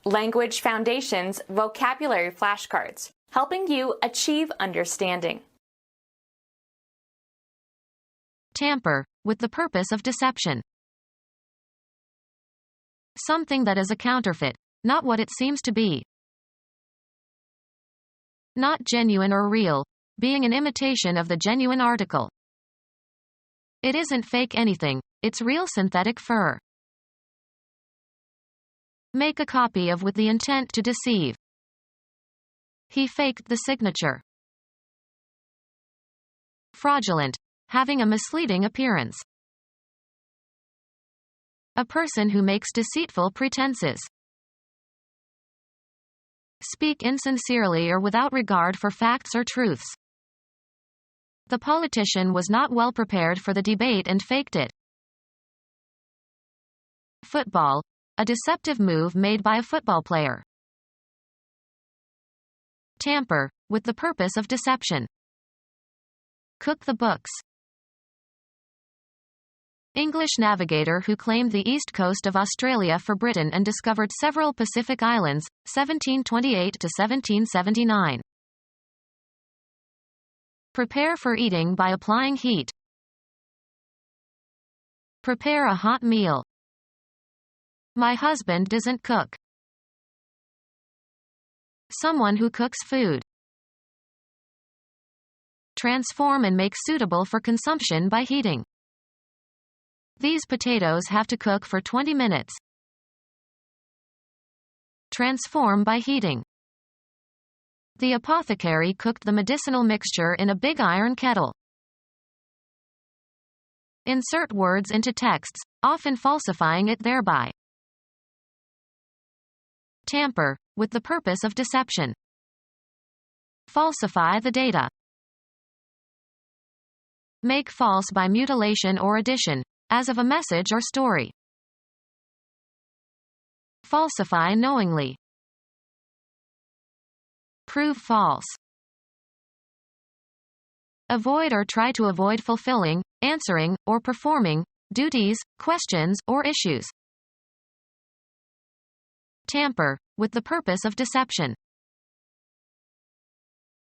Language Foundations Vocabulary Flashcards, helping you achieve understanding. Tamper, with the purpose of deception. Something that is a counterfeit, not what it seems to be. Not genuine or real, being an imitation of the genuine article. It isn't fake anything, it's real synthetic fur. Make a copy of with the intent to deceive. He faked the signature. Fraudulent, having a misleading appearance. A person who makes deceitful pretenses. Speak insincerely or without regard for facts or truths. The politician was not well prepared for the debate and faked it. Football, a deceptive move made by a football player. Tamper, with the purpose of deception. Cook the books. English navigator who claimed the east coast of Australia for Britain and discovered several Pacific islands, 1728 to 1779. Prepare for eating by applying heat. Prepare a hot meal. My husband doesn't cook. Someone who cooks food. Transform and make suitable for consumption by heating. These potatoes have to cook for 20 minutes. Transform by heating. The apothecary cooked the medicinal mixture in a big iron kettle. Insert words into texts, often falsifying it thereby. Tamper, with the purpose of deception. Falsify the data. Make false by mutilation or addition, as of a message or story. Falsify knowingly. Prove false. Avoid or try to avoid fulfilling, answering, or performing duties, questions, or issues. Tamper, with the purpose of deception.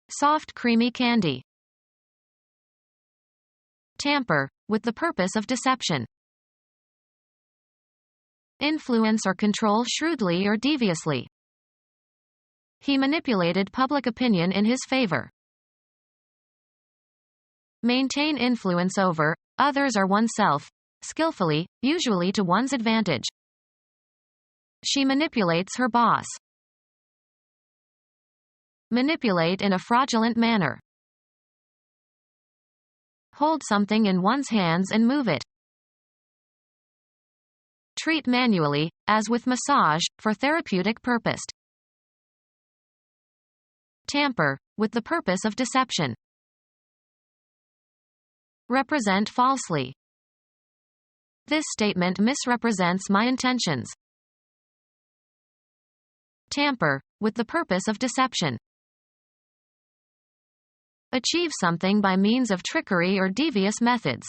Soft creamy candy. Tamper, with the purpose of deception. Influence or control shrewdly or deviously. He manipulated public opinion in his favor. Maintain influence over others or oneself, skillfully, usually to one's advantage. She manipulates her boss. Manipulate in a fraudulent manner. Hold something in one's hands and move it. Treat manually, as with massage, for therapeutic purpose. Tamper, with the purpose of deception. Represent falsely. This statement misrepresents my intentions. Tamper, with the purpose of deception. Achieve something by means of trickery or devious methods.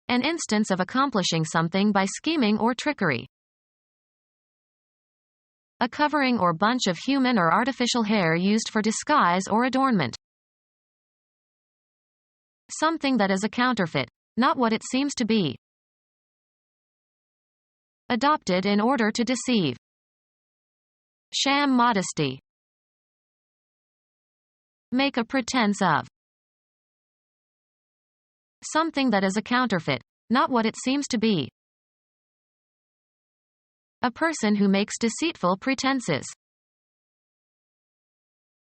An instance of accomplishing something by scheming or trickery. A covering or bunch of human or artificial hair used for disguise or adornment. Something that is a counterfeit, not what it seems to be. Adopted in order to deceive. Sham modesty. Make a pretense of. Something that is a counterfeit, not what it seems to be. A person who makes deceitful pretenses.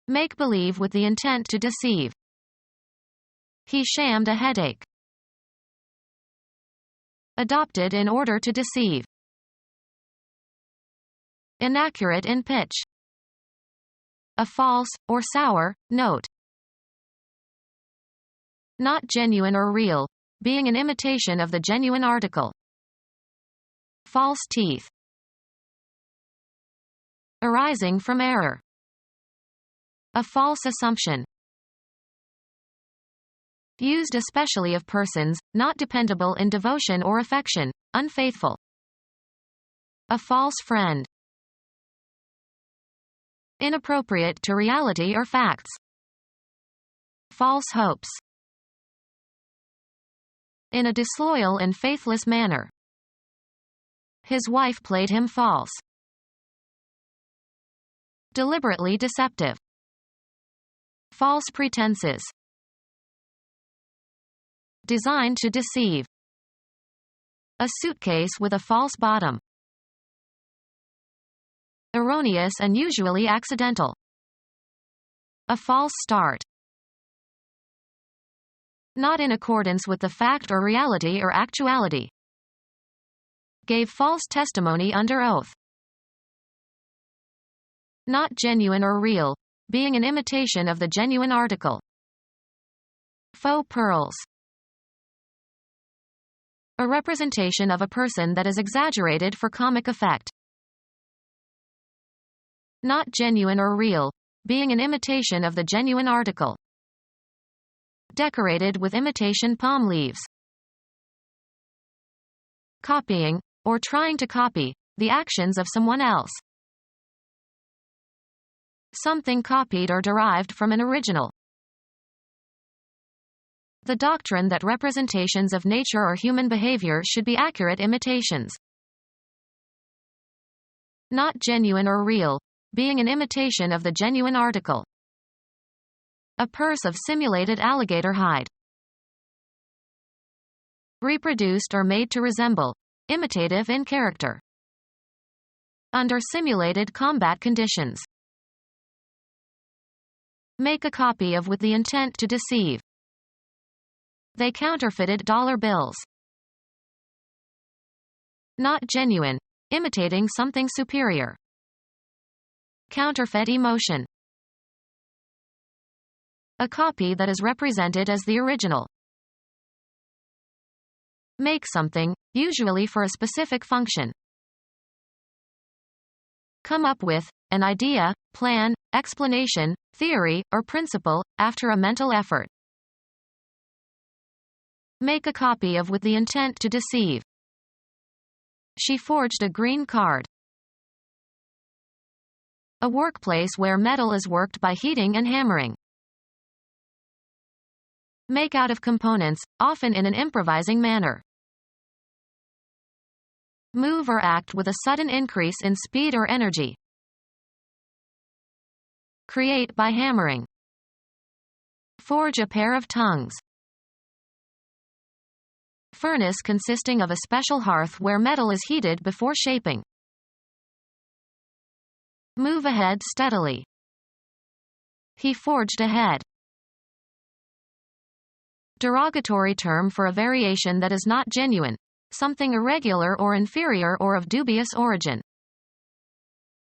Make believe with the intent to deceive. He shammed a headache. Adopted in order to deceive. Inaccurate in pitch. A false, or sour, note. Not genuine or real, being an imitation of the genuine article. False teeth. Arising from error. A false assumption. Used especially of persons, not dependable in devotion or affection, unfaithful. A false friend. Inappropriate to reality or facts. False hopes. In a disloyal and faithless manner. His wife played him false. Deliberately deceptive. False pretenses. Designed to deceive. A suitcase with a false bottom. Erroneous and usually accidental. A false start. Not in accordance with the fact or reality or actuality. Gave false testimony under oath. Not genuine or real, being an imitation of the genuine article. Faux pearls. A representation of a person that is exaggerated for comic effect. Not genuine or real, being an imitation of the genuine article. Decorated with imitation palm leaves. Copying, or trying to copy, the actions of someone else. Something copied or derived from an original. The doctrine that representations of nature or human behavior should be accurate imitations. Not genuine or real, being an imitation of the genuine article. A purse of simulated alligator hide. Reproduced or made to resemble, imitative in character. Under simulated combat conditions. Make a copy of with the intent to deceive. They counterfeited dollar bills. Not genuine, imitating something superior. Counterfeit emotion. A copy that is represented as the original. Make something, usually for a specific function. Come up with an idea, plan, explanation, theory, or principle, after a mental effort. Make a copy of with the intent to deceive. She forged a green card. A workplace where metal is worked by heating and hammering. Make out of components, often in an improvising manner. Move or act with a sudden increase in speed or energy. Create by hammering. Forge a pair of tongues. Furnace consisting of a special hearth where metal is heated before shaping. Move ahead steadily. He forged ahead. Derogatory term for a variation that is not genuine, something irregular or inferior or of dubious origin.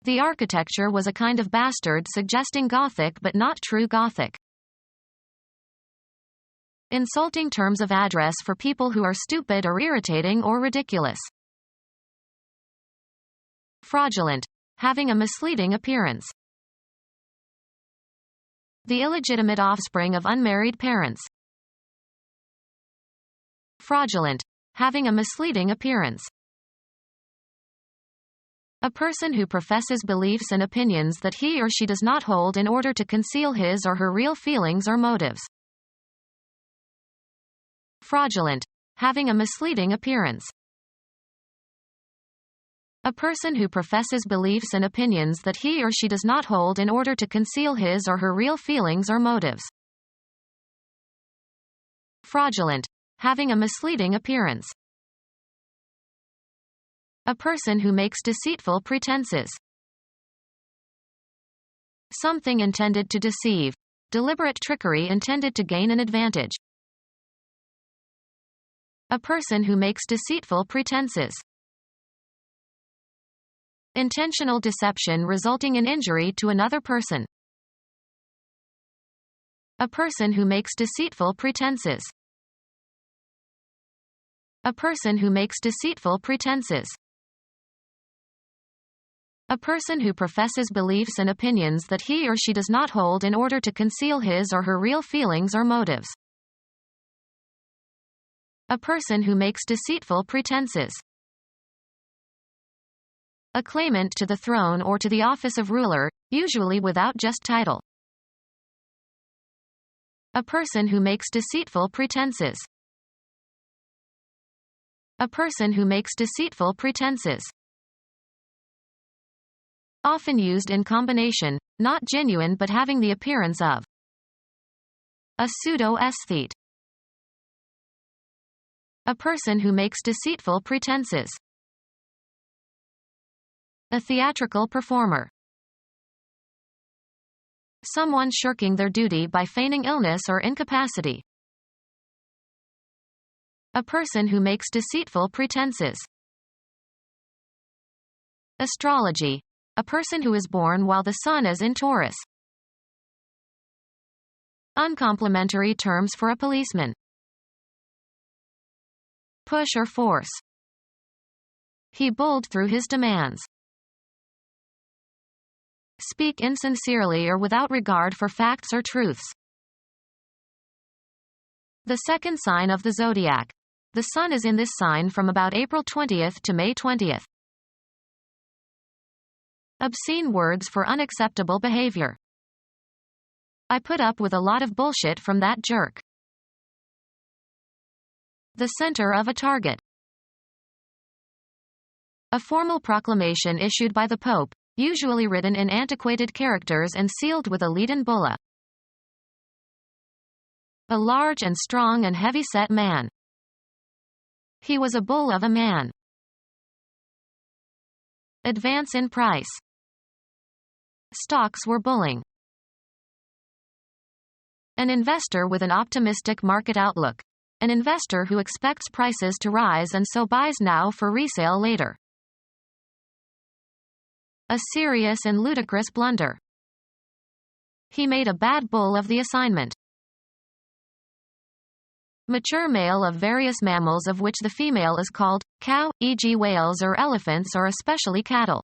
The architecture was a kind of bastard suggesting Gothic but not true Gothic. Insulting terms of address for people who are stupid or irritating or ridiculous. Fraudulent, having a misleading appearance. The illegitimate offspring of unmarried parents. Fraudulent, having a misleading appearance. A person who professes beliefs and opinions that he or she does not hold in order to conceal his or her real feelings or motives. Fraudulent, having a misleading appearance. A person who professes beliefs and opinions that he or she does not hold in order to conceal his or her real feelings or motives. Fraudulent, having a misleading appearance. A person who makes deceitful pretenses. Something intended to deceive. Deliberate trickery intended to gain an advantage. A person who makes deceitful pretenses. Intentional deception resulting in injury to another person. A person who makes deceitful pretenses. A person who makes deceitful pretenses. A person who professes beliefs and opinions that he or she does not hold in order to conceal his or her real feelings or motives. A person who makes deceitful pretenses. A claimant to the throne or to the office of ruler, usually without just title. A person who makes deceitful pretenses. A person who makes deceitful pretenses. Often used in combination, not genuine but having the appearance of. A pseudo-aesthete. A person who makes deceitful pretenses. A theatrical performer. Someone shirking their duty by feigning illness or incapacity. A person who makes deceitful pretenses. Astrology. A person who is born while the sun is in Taurus. Uncomplimentary terms for a policeman. Push or force. He bulled through his demands. Speak insincerely or without regard for facts or truths. The second sign of the zodiac. The sun is in this sign from about April 20th to May 20th. Obscene words for unacceptable behavior. I put up with a lot of bullshit from that jerk. The center of a target. A formal proclamation issued by the Pope, usually written in antiquated characters and sealed with a leaden bulla. A large and strong and heavy-set man. He was a bull of a man. Advance in price. Stocks were bulling. An investor with an optimistic market outlook. An investor who expects prices to rise and so buys now for resale later. A serious and ludicrous blunder. He made a bad bull of the assignment. Mature male of various mammals of which the female is called cow, e.g. whales or elephants or especially cattle.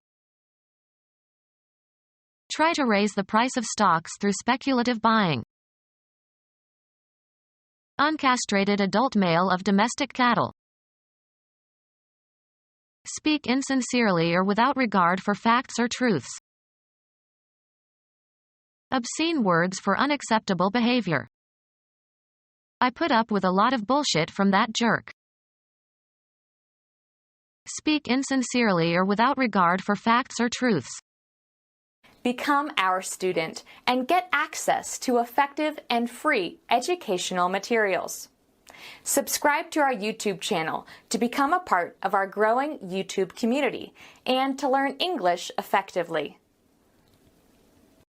Try to raise the price of stocks through speculative buying. Uncastrated adult male of domestic cattle. Speak insincerely or without regard for facts or truths. Obscene words for unacceptable behavior. I put up with a lot of bullshit from that jerk. Speak insincerely or without regard for facts or truths. Become our student and get access to effective and free educational materials. Subscribe to our YouTube channel to become a part of our growing YouTube community and to learn English effectively.